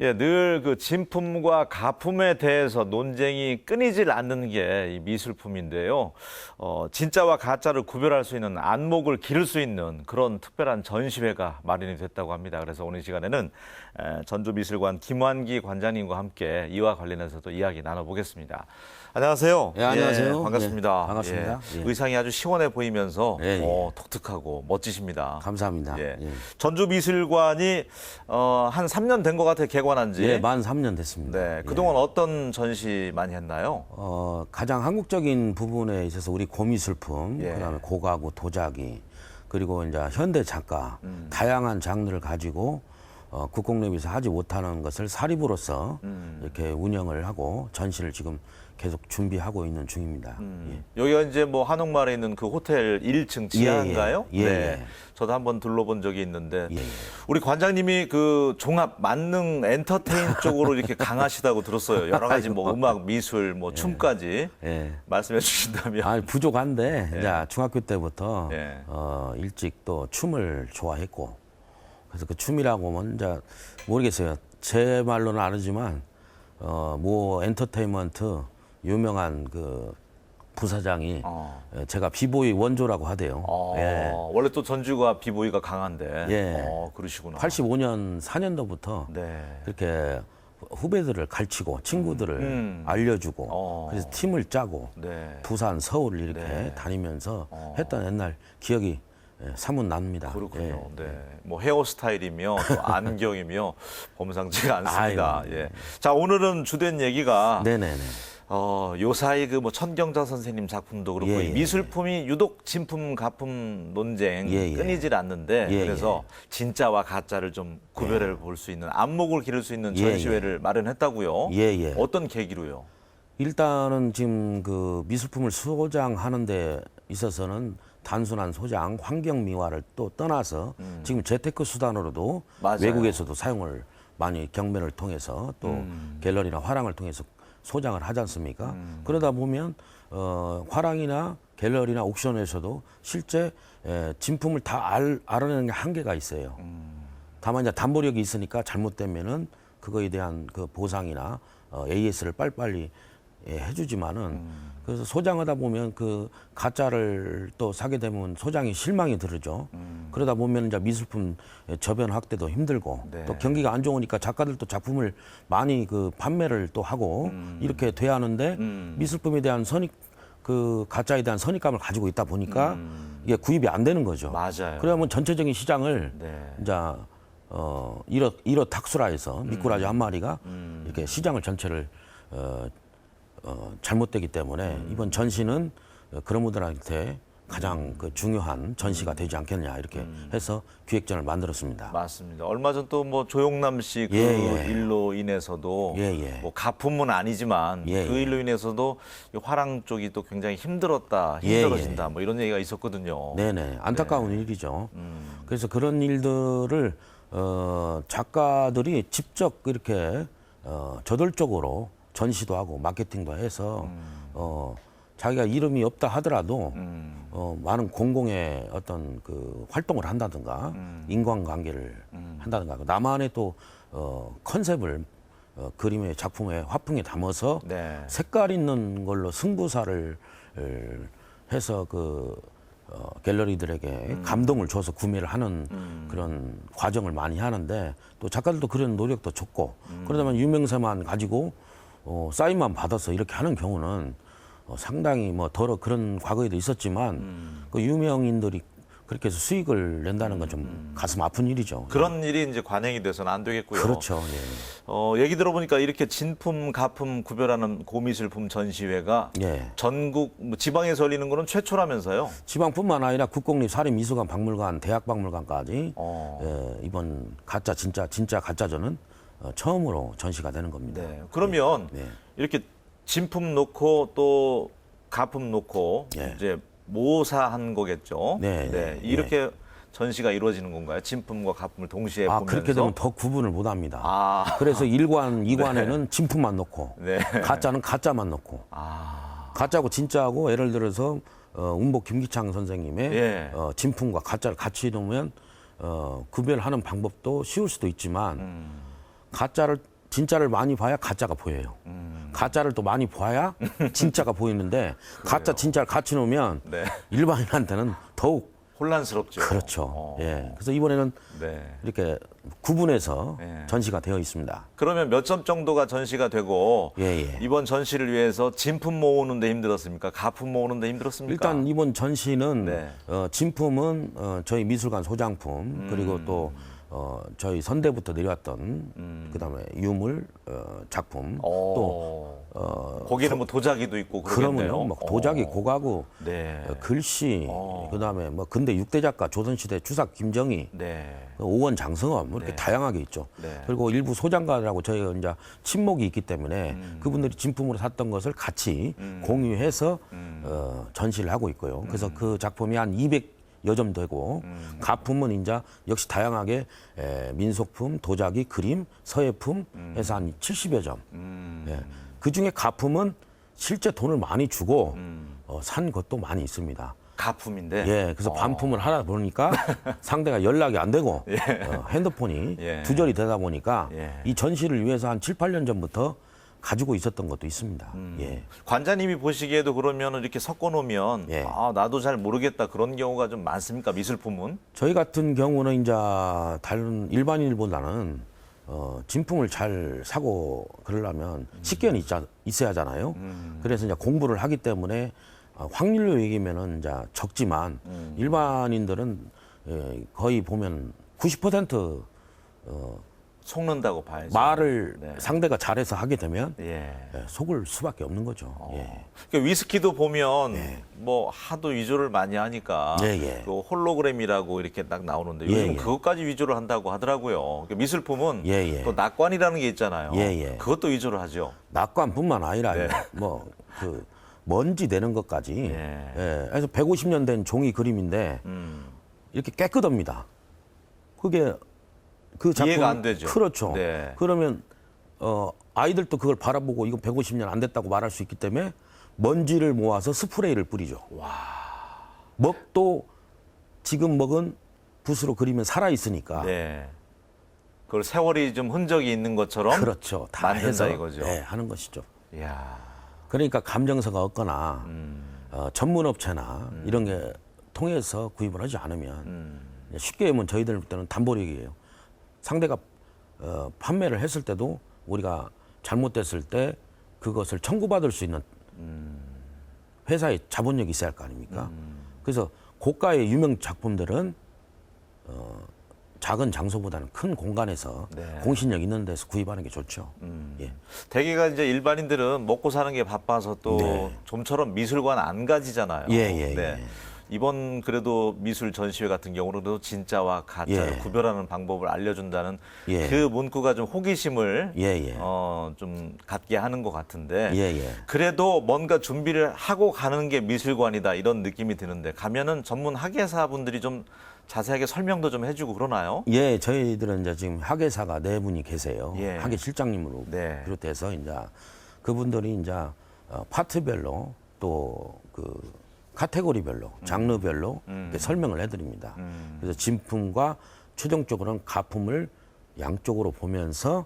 예, 늘 그 진품과 가품에 대해서 논쟁이 끊이질 않는 게 이 미술품인데요. 진짜와 가짜를 구별할 수 있는 안목을 기를 수 있는 그런 특별한 전시회가 마련이 됐다고 합니다. 그래서 오늘 이 시간에는 전주미술관 김환기 관장님과 함께 이와 관련해서도 이야기 나눠보겠습니다. 안녕하세요. 예, 안녕하세요. 예, 반갑습니다. 예, 반갑습니다. 예, 예. 의상이 아주 시원해 보이면서 예, 예. 독특하고 멋지십니다. 감사합니다. 예. 예. 전주미술관이 한 3년 된 것 같아요. 개관한 지. 예, 만 3년 됐습니다. 네, 그동안 어떤 전시 많이 했나요? 가장 한국적인 부분에 있어서 우리 고미술품, 예. 그다음에 고가구, 도자기, 그리고 이제 현대 작가, 다양한 장르를 가지고 국공립에서 하지 못하는 것을 사립으로서 이렇게 운영을 하고 전시를 지금 계속 준비하고 있는 중입니다. 예. 여기가 이제 뭐 한옥마을에 있는 그 호텔 1층 지하인가요? 예, 예. 네. 예. 저도 한번 둘러본 적이 있는데 예, 예. 우리 관장님이 그 종합 만능 엔터테인 쪽으로 이렇게 강하시다고 들었어요. 여러 가지 뭐 음악, 미술, 뭐 춤까지 예. 말씀해 주신다면. 아, 부족한데 이제 중학교 때부터 예. 일찍 또 춤을 좋아했고, 그래서 그 춤이라고 하면 이제 모르겠어요. 제 말로는 아니지만 뭐 엔터테인먼트 유명한 그 부사장이 제가 비보이 원조라고 하대요. 예. 원래 또 전주가 비보이가 강한데. 예. 그러시구나. 85년 4년도부터 네. 그렇게 후배들을 가르치고 친구들을 알려주고 그래서 팀을 짜고 네. 부산, 서울 이렇게 네. 다니면서 했던 옛날 기억이 사뭇 납니다. 그렇군요. 예. 네. 뭐 헤어스타일이며 또 안경이며 범상치가 않습니다. 아유. 예. 자, 오늘은 주된 얘기가 네네네. 요 사이 그 뭐 천경자 선생님 작품도 그렇고 예, 이 예. 미술품이 유독 진품 가품 논쟁 예, 예. 끊이질 않는데 예, 그래서 진짜와 가짜를 좀 구별해 볼 수 있는 안목을 기를 수 있는 예, 전시회를 마련했다고요. 예, 예. 어떤 계기로요? 일단은 지금 그 미술품을 소장하는 데 있어서는 단순한 소장, 환경 미화를 또 떠나서 지금 재테크 수단으로도 맞아요. 외국에서도 사용을 많이 경매를 통해서 또 갤러리나 화랑을 통해서 소장을 하지 않습니까? 그러다 보면 화랑이나 갤러리나 옥션에서도 실제 진품을 다 알아내는 게 한계가 있어요. 다만 이제 담보력이 있으니까 잘못되면은 그거에 대한 그 보상이나 AS를 빨리빨리 해주지만은 그래서 소장하다 보면 그 가짜를 또 사게 되면 소장이 실망이 들죠. 그러다 보면 이제 미술품 저변 확대도 힘들고 네. 또 경기가 안 좋으니까 작가들도 작품을 많이 그 판매를 또 하고 이렇게 돼야 하는데 미술품에 대한 그 가짜에 대한 선입감을 가지고 있다 보니까 이게 구입이 안 되는 거죠. 맞아요. 그러면 전체적인 시장을 네. 이제 이렇 탁수라해서 미꾸라지 한 마리가 이렇게 시장을 전체를 잘못되기 때문에 이번 전시는 그런 분들한테 가장 그 중요한 전시가 되지 않겠냐 이렇게 해서 기획전을 만들었습니다. 맞습니다. 얼마 전 또 뭐 조용남 씨 그 예, 예. 일로 인해서도 예, 예. 뭐 가품은 아니지만 예, 그 예. 일로 인해서도 이 화랑 쪽이 또 굉장히 힘들어진다 뭐 이런 얘기가 있었거든요. 네네, 안타까운 일이죠. 그래서 그런 일들을 작가들이 직접 이렇게 저돌적으로 전시도 하고 마케팅도 해서 자기가 이름이 없다 하더라도 많은 공공의 어떤 그 활동을 한다든가 인간관계를 한다든가 나만의 또 컨셉을 그림의 작품의 화풍에 담아서 네. 색깔 있는 걸로 승부사를 해서 그 갤러리들에게 감동을 줘서 구매를 하는 그런 과정을 많이 하는데 또 작가들도 그런 노력도 좋고 그러다만 유명세만 가지고 사인만 받아서 이렇게 하는 경우는 상당히 뭐 그런 과거에도 있었지만 그 유명인들이 그렇게 해서 수익을 낸다는 건 좀 가슴 아픈 일이죠. 그런 일이 이제 관행이 돼서는 안 되겠고요. 그렇죠. 예. 얘기 들어보니까 이렇게 진품, 가품 구별하는 고미술품 전시회가 예. 전국 뭐 지방에서 열리는 거는 최초라면서요. 지방뿐만 아니라 국공립 사립미술관, 박물관, 대학박물관까지 어. 이번 가짜 진짜 가짜전은 처음으로 전시가 되는 겁니다. 네. 그러면 네. 이렇게 진품 놓고 또 가품 놓고 예. 이제 모사한 거겠죠. 네. 이렇게 전시가 이루어지는 건가요? 진품과 가품을 동시에 보면서. 그렇게 되면 더 구분을 못 합니다. 아. 그래서 1관, 2관에는 진품만 놓고 네. 가짜는 가짜만 놓고 가짜고 진짜하고 예를 들어서 운복 김기창 선생님의 예. 진품과 가짜를 같이 놓으면 구별하는 방법도 쉬울 수도 있지만 가짜를 진짜를 많이 봐야 가짜가 보여요. 가짜를 또 많이 봐야 진짜가 보이는데 가짜 진짜를 같이 놓으면 네. 일반인한테는 더욱 혼란스럽죠. 그렇죠. 예. 그래서 이번에는 네. 이렇게 구분해서 네. 전시가 되어 있습니다. 그러면 몇 점 정도가 전시가 되고 예, 예. 이번 전시를 위해서 진품 모으는데 힘들었습니까? 가품 모으는데 힘들었습니까? 일단 이번 전시는 네. 진품은 저희 미술관 소장품 그리고 또 저희 선대부터 내려왔던 그다음에 유물 작품 또 거기는 뭐 도자기도 있고 그러겠네요. 그러면요, 뭐 도자기, 고가구, 네. 글씨, 그다음에 뭐 근대 6대 작가 조선시대 추삭 김정희, 네. 오원 장성업 뭐 이렇게 네. 다양하게 있죠. 네. 그리고 일부 소장가들하고 저희가 이제 친목이 있기 때문에 그분들이 진품으로 샀던 것을 같이 공유해서 전시를 하고 있고요. 그래서 그 작품이 한 200여 점 되고 가품은 이제 역시 다양하게 민속품, 도자기, 그림, 서예품 해서 한 70여 점. 예. 그 중에 가품은 실제 돈을 많이 주고 산 것도 많이 있습니다. 가품인데. 예, 그래서 반품을 하다 보니까 상대가 연락이 안 되고 핸드폰이 예. 두절이 되다 보니까 예. 이 전시를 위해서 한 7, 8년 전부터 가지고 있었던 것도 있습니다. 예. 관장님이 보시기에도 그러면 이렇게 섞어 놓으면 예. 나도 잘 모르겠다 그런 경우가 좀 많습니까? 미술품은? 저희 같은 경우는 이제 다른 일반인들보다는 진품을 잘 사고 그러려면 식견이 있어야 하잖아요. 그래서 이제 공부를 하기 때문에 확률로 얘기면은 이제 적지만 일반인들은 거의 보면 90% 속는다고 봐야죠. 말을 네. 상대가 잘해서 하게 되면 예. 속을 수밖에 없는 거죠. 예. 그러니까 위스키도 보면 뭐 하도 위조를 많이 하니까 예, 예. 그 홀로그램이라고 이렇게 딱 나오는데 예, 요즘 예. 그것까지 위조를 한다고 하더라고요. 그러니까 미술품은 예, 예. 또 낙관이라는 게 있잖아요. 예, 예. 그것도 위조를 하죠. 낙관뿐만 아니라 네. 뭐 그 먼지 내는 것까지. 예. 그래서 150년 된 종이 그림인데 이렇게 깨끗합니다. 그게 그 작품 이해가 안 되죠. 그렇죠. 네. 그러면 아이들도 그걸 바라보고 이거 150년 안 됐다고 말할 수 있기 때문에 먼지를 모아서 스프레이를 뿌리죠. 먹도 지금 먹은 붓으로 그리면 살아 있으니까. 네. 그걸 세월이 좀 흔적이 있는 것처럼 그렇죠. 다 만든다 해서 이거죠. 하는 것이죠. 이야. 그러니까 감정서가 없거나 전문 업체나 이런 게 통해서 구입을 하지 않으면 쉽게 하면 저희들 때는 담보력이에요. 상대가 판매를 했을 때도 우리가 잘못됐을 때 그것을 청구받을 수 있는 회사의 자본력이 있어야 할 거 아닙니까? 그래서 고가의 유명 작품들은 작은 장소보다는 큰 공간에서 네. 공신력 있는 데서 구입하는 게 좋죠. 예. 대개가 이제 일반인들은 먹고 사는 게 바빠서 또 네. 좀처럼 미술관 안 가지잖아요. 예, 예, 네. 예. 이번 그래도 미술 전시회 같은 경우는 진짜와 가짜를 예. 구별하는 방법을 알려준다는 예. 그 문구가 좀 호기심을 예, 예. 좀 갖게 하는 것 같은데 예, 예. 그래도 뭔가 준비를 하고 가는 게 미술관이다 이런 느낌이 드는데 가면은 전문 학예사분들이 좀 자세하게 설명도 좀 해주고 그러나요? 예, 저희들은 이제 지금 학예사가 4분이 계세요. 예. 학예 실장님으로 네. 비롯해서 이제 그분들이 이제 파트별로 또 그 카테고리별로, 장르별로 이렇게 설명을 해드립니다. 그래서 진품과 최종적으로는 가품을 양쪽으로 보면서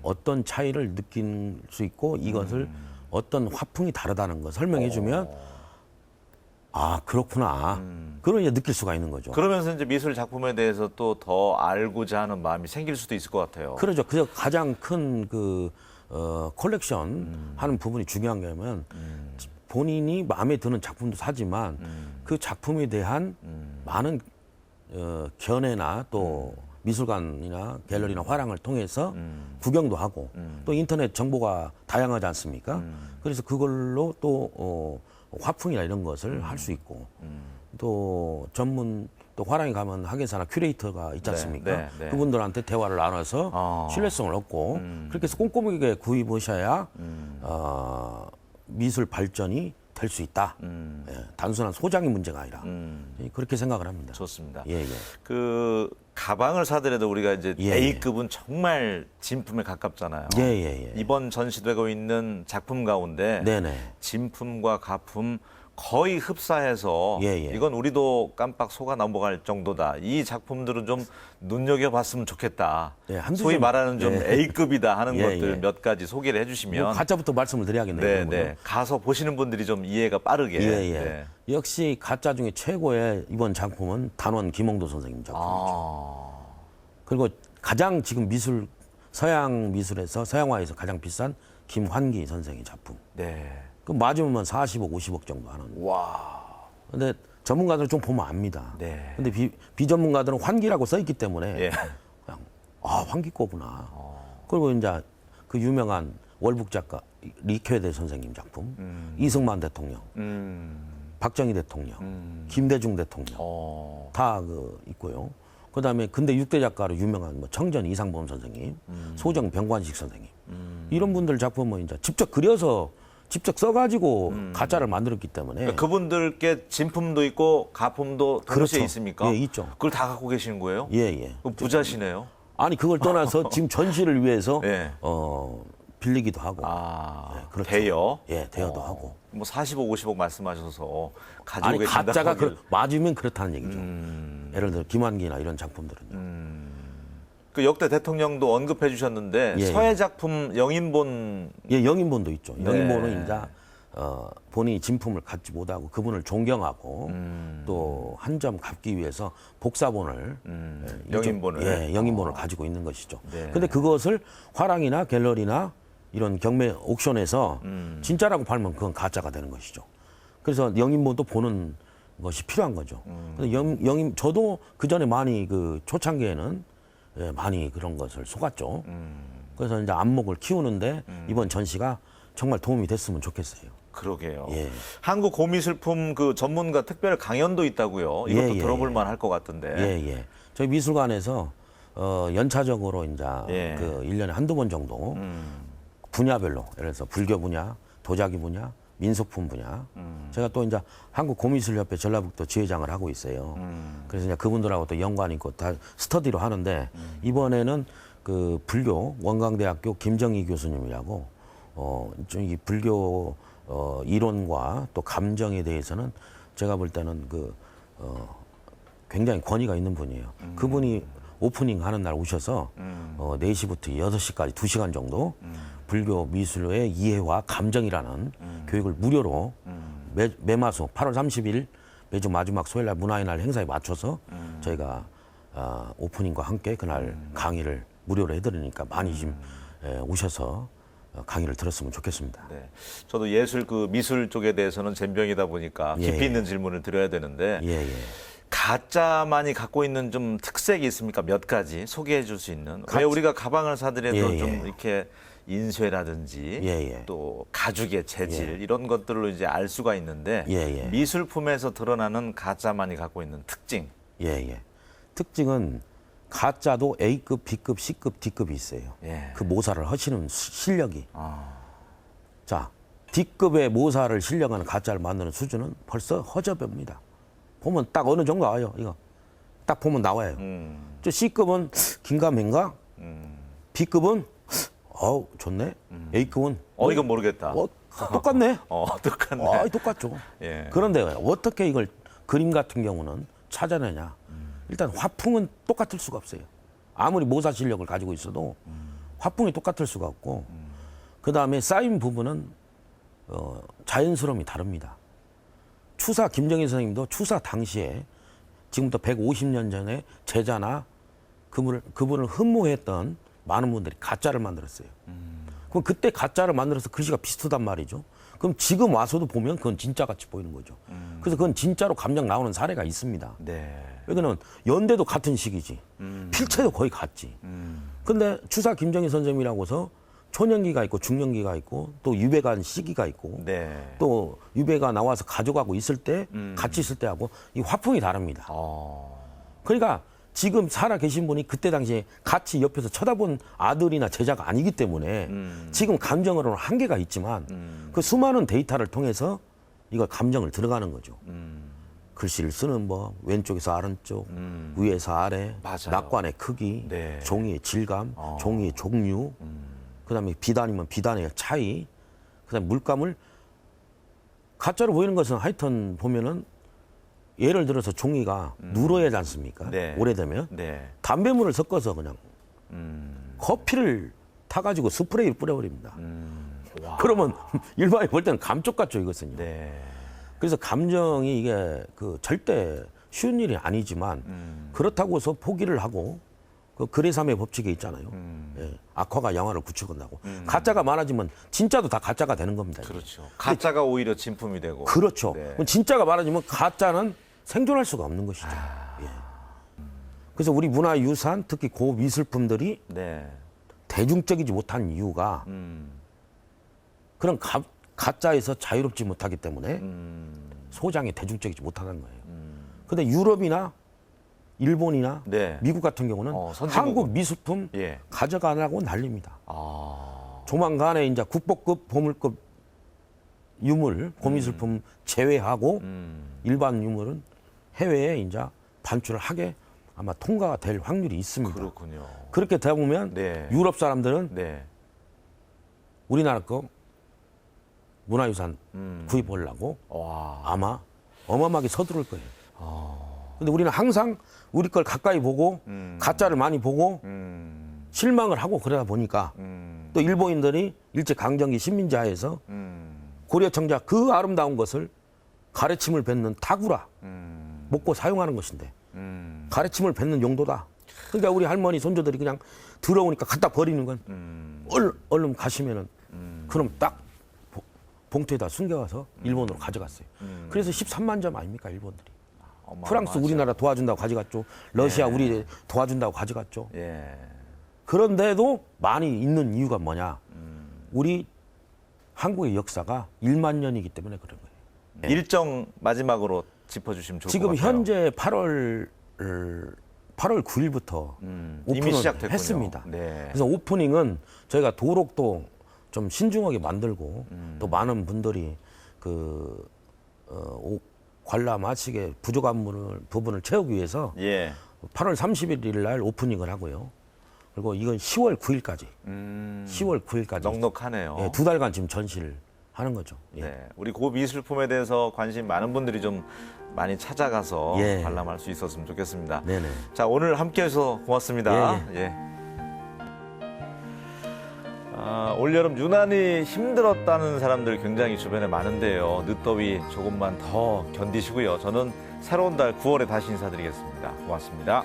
어떤 차이를 느낄 수 있고 이것을 어떤 화풍이 다르다는 거 설명해주면 아 그렇구나. 그걸 이제 느낄 수가 있는 거죠. 그러면서 이제 미술 작품에 대해서 또 더 알고자 하는 마음이 생길 수도 있을 것 같아요. 그러죠. 그래서 가장 큰 그 컬렉션 하는 부분이 중요한 게 뭐냐면 본인이 마음에 드는 작품도 사지만 그 작품에 대한 많은 견해나 또 미술관이나 갤러리나 화랑을 통해서 구경도 하고 또 인터넷 정보가 다양하지 않습니까? 그래서 그걸로 또 화풍이나 이런 것을 할 수 있고 또 전문 또 화랑에 가면 학예사나 큐레이터가 있지 않습니까? 네, 네. 그분들한테 대화를 나눠서 신뢰성을 얻고 그렇게 해서 꼼꼼하게 구입하셔야 미술 발전이 될 수 있다. 단순한 소장의 문제가 아니라 그렇게 생각을 합니다. 좋습니다. 예, 예. 그 가방을 사더라도 우리가 이제 예, A급은 정말 진품에 가깝잖아요. 예. 이번 전시되고 있는 작품 가운데 네네. 진품과 가품 거의 흡사해서 예. 이건 우리도 깜빡 속아 넘어갈 정도다. 이 작품들은 좀 눈여겨봤으면 좋겠다. 예, 한두 소위 점- 말하는 좀 예. A급이다 하는 예, 것들 예. 몇 가지 소개를 해주시면 뭐 가짜부터 말씀을 드려야겠네요. 네, 그러면은. 네. 가서 보시는 분들이 좀 이해가 빠르게. 예. 네. 역시 가짜 중에 최고의 이번 작품은 단원 김홍도 선생님 작품. 아, 그리고 가장 지금 미술 서양 미술에서 서양화에서 가장 비싼 김환기 선생의 작품. 네. 그 맞으면 40억, 50억 정도 하는. 와. 근데 전문가들은 좀 보면 압니다. 네. 근데 비전문가들은 환기라고 써 있기 때문에 예. 그냥 환기 거구나. 그리고 이제 그 유명한 월북 작가 리케데 선생님 작품, 이승만 대통령, 박정희 대통령, 김대중 대통령 다 그 있고요. 그다음에 근대 6대 작가로 유명한 뭐 청전 이상범 선생님, 소정 병관식 선생님 이런 분들 작품은 이제 직접 그려서 직접 써가지고 가짜를 만들었기 때문에 그러니까 그분들께 진품도 있고 가품도 동시에 그렇죠. 있습니까? 예, 있죠. 그걸 다 갖고 계시는 거예요? 예. 그럼 부자시네요. 아니 그걸 떠나서 지금 전시를 위해서 예. 빌리기도 하고 그렇죠. 대여. 대여도 하고. 뭐 40억, 50억 말씀하셔서 가지고 아니 계신다고 가짜가 하길. 맞으면 그렇다는 얘기죠. 예를 들어 김환기나 이런 작품들은요. 그 역대 대통령도 언급해 주셨는데 예. 서예 작품 영인본 예, 영인본도 있죠. 네. 영인본은 이제 본인이 진품을 갖지 못하고 그분을 존경하고 또 한 점 갚기 위해서 복사본을 영인본을. 영인본을 가지고 있는 것이죠. 네. 근데 그것을 화랑이나 갤러리나 이런 경매 옥션에서 진짜라고 팔면 그건 가짜가 되는 것이죠. 그래서 영인본도 보는 것이 필요한 거죠. 근데 저도 그 전에 많이 그 초창기에는 많이 그런 것을 속았죠. 그래서 이제 안목을 키우는데 이번 전시가 정말 도움이 됐으면 좋겠어요. 그러게요. 예. 한국 고미술품 그 전문가 특별 강연도 있다고요. 이것도 예. 들어볼 만할 것 같은데. 예. 저희 미술관에서 연차적으로 이제 예. 그 1년에 한두 번 정도 분야별로 예를 들어서 불교 분야, 도자기 분야, 민속품 분야. 제가 또 이제 한국 고미술협회 전라북도 지회장을 하고 있어요. 그래서 이제 그분들하고 또 연관 있고 다 스터디로 하는데 이번에는 그 불교 원광대학교 김정희 교수님이라고 좀 이 불교 이론과 또 감정에 대해서는 제가 볼 때는 굉장히 권위가 있는 분이에요. 그분이 오프닝 하는 날 오셔서 4시부터 6시까지 2시간 정도 불교 미술의 이해와 감정이라는 교육을 무료로 매마수 8월 30일 매주 마지막 수요일날 문화의 날 행사에 맞춰서 저희가 오프닝과 함께 그날 강의를 무료로 해드리니까 많이 좀 오셔서 강의를 들었으면 좋겠습니다. 네. 저도 예술 그 미술 쪽에 대해서는 젬병이다 보니까 깊이 예. 있는 질문을 드려야 되는데 예. 가짜만이 갖고 있는 좀 특색이 있습니까? 몇 가지 소개해 줄 수 있는. 왜 우리가 가방을 사더라도 예. 좀 이렇게 인쇄라든지 예. 또 가죽의 재질 이런 것들로 이제 알 수가 있는데 예. 미술품에서 드러나는 가짜만이 갖고 있는 특징. 예. 특징은 가짜도 A급, B급, C급, D급이 있어요. 예. 그 모사를 하시는 실력이. 아. 자, D급의 모사를 실력하는 가짜를 만드는 수준은 벌써 허접합니다. 보면 딱 어느 정도 나와요. 이거 딱 보면 나와요. 저 C급은 긴가민가, B급은 좋네. A급은 이건 모르겠다. 똑같네. 똑같네. 똑같죠. 예. 그런데 어떻게 이걸 그림 같은 경우는 찾아내냐? 일단 화풍은 똑같을 수가 없어요. 아무리 모사 실력을 가지고 있어도 화풍이 똑같을 수가 없고, 그 다음에 쌓인 부분은 자연스러움이 다릅니다. 추사 김정희 선생님도 추사 당시에 지금부터 150년 전에 제자나 그분을 흠모했던 많은 분들이 가짜를 만들었어요. 그럼 그때 가짜를 만들어서 글씨가 비슷하단 말이죠. 그럼 지금 와서도 보면 그건 진짜같이 보이는 거죠. 그래서 그건 진짜로 감정 나오는 사례가 있습니다. 네. 여기는 연대도 같은 시기지. 필체도 거의 같지. 근데 추사 김정희 선생님이라고서 초년기가 있고 중년기가 있고 또 유배간 시기가 있고 네. 또 유배가 나와서 가져가고 있을 때 같이 있을 때하고 이 화풍이 다릅니다. 그러니까 지금 살아 계신 분이 그때 당시에 같이 옆에서 쳐다본 아들이나 제자가 아니기 때문에 지금 감정으로는 한계가 있지만 그 수많은 데이터를 통해서 이걸 감정을 들어가는 거죠. 글씨를 쓰는 법, 왼쪽에서 오른쪽, 위에서 아래, 맞아요. 낙관의 크기, 네. 종이의 질감, 종이의 종류, 그다음에 비단이면 비단의 차이, 그다음에 물감을 가짜로 보이는 것은 하여튼 보면은 예를 들어서 종이가 누러야 하지 않습니까? 네. 오래되면 네. 담배물을 섞어서 그냥 커피를 타가지고 스프레이를 뿌려버립니다. 와. 그러면 일반이 볼 때는 감쪽 같죠 이것은요. 네. 그래서 감정이 이게 그 절대 쉬운 일이 아니지만 그렇다고 해서 포기를 하고 그 그레삼의 법칙에 있잖아요. 예, 악화가 영화를 구축한다고. 가짜가 많아지면 진짜도 다 가짜가 되는 겁니다. 이게. 그렇죠. 가짜가 오히려 진품이 되고. 그렇죠. 네. 그럼 진짜가 많아지면 가짜는 생존할 수가 없는 것이죠. 예. 그래서 우리 문화유산, 특히 고미술품들이 네. 대중적이지 못한 이유가 그런 가짜에서 자유롭지 못하기 때문에 소장이 대중적이지 못하는 거예요. 근데 유럽이나 일본이나 네. 미국 같은 경우는 선진국은. 한국 미술품 예. 가져가라고 난립니다. 아. 조만간에 이제 국보급, 보물급 유물, 고미술품 제외하고 일반 유물은 해외에 이제 반출을 하게 아마 통과가 될 확률이 있습니다. 그렇군요. 그렇게 되다 보면 네. 유럽 사람들은 네. 우리나라 거 문화유산 구입하려고 와. 아마 어마어마하게 서두를 거예요. 근데 우리는 항상 우리 걸 가까이 보고 가짜를 많이 보고 실망을 하고 그러다 보니까 또 일본인들이 일제 강점기 식민지 하에서 고려 청자 그 아름다운 것을 가래침을 뱉는 타구라 먹고 사용하는 것인데 가래침을 뱉는 용도다. 그러니까 우리 할머니 손주들이 그냥 더러우니까 갖다 버리는 건 얼른 가시면은 그럼 딱 봉투에다 숨겨와서 일본으로 가져갔어요. 그래서 13만 점 아닙니까 일본들이. 프랑스 우리나라 도와준다고 가져갔죠. 러시아 예. 우리 도와준다고 가져갔죠. 예. 그런데도 많이 있는 이유가 뭐냐. 우리 한국의 역사가 1만 년이기 때문에 그런 거예요. 일정 마지막으로 짚어주시면 좋을 것 지금 같아요. 현재 8월 9일부터 이미 오픈을 시작됐군요. 했습니다. 네. 그래서 오프닝은 저희가 도록도 좀 신중하게 만들고 또 많은 분들이 관람하시게 부족한 부분을 채우기 위해서 예. 8월 31일 날 오프닝을 하고요. 그리고 이건 10월 9일까지. 10월 9일까지. 넉넉하네요. 예, 2달간 지금 전시를 하는 거죠. 예. 네. 우리 고미술품에 대해서 관심 많은 분들이 좀 많이 찾아가서 예. 관람할 수 있었으면 좋겠습니다. 네네. 자, 오늘 함께 해서 고맙습니다. 예, 예. 올여름 유난히 힘들었다는 사람들 굉장히 주변에 많은데요. 늦더위 조금만 더 견디시고요. 저는 새로운 달 9월에 다시 인사드리겠습니다. 고맙습니다.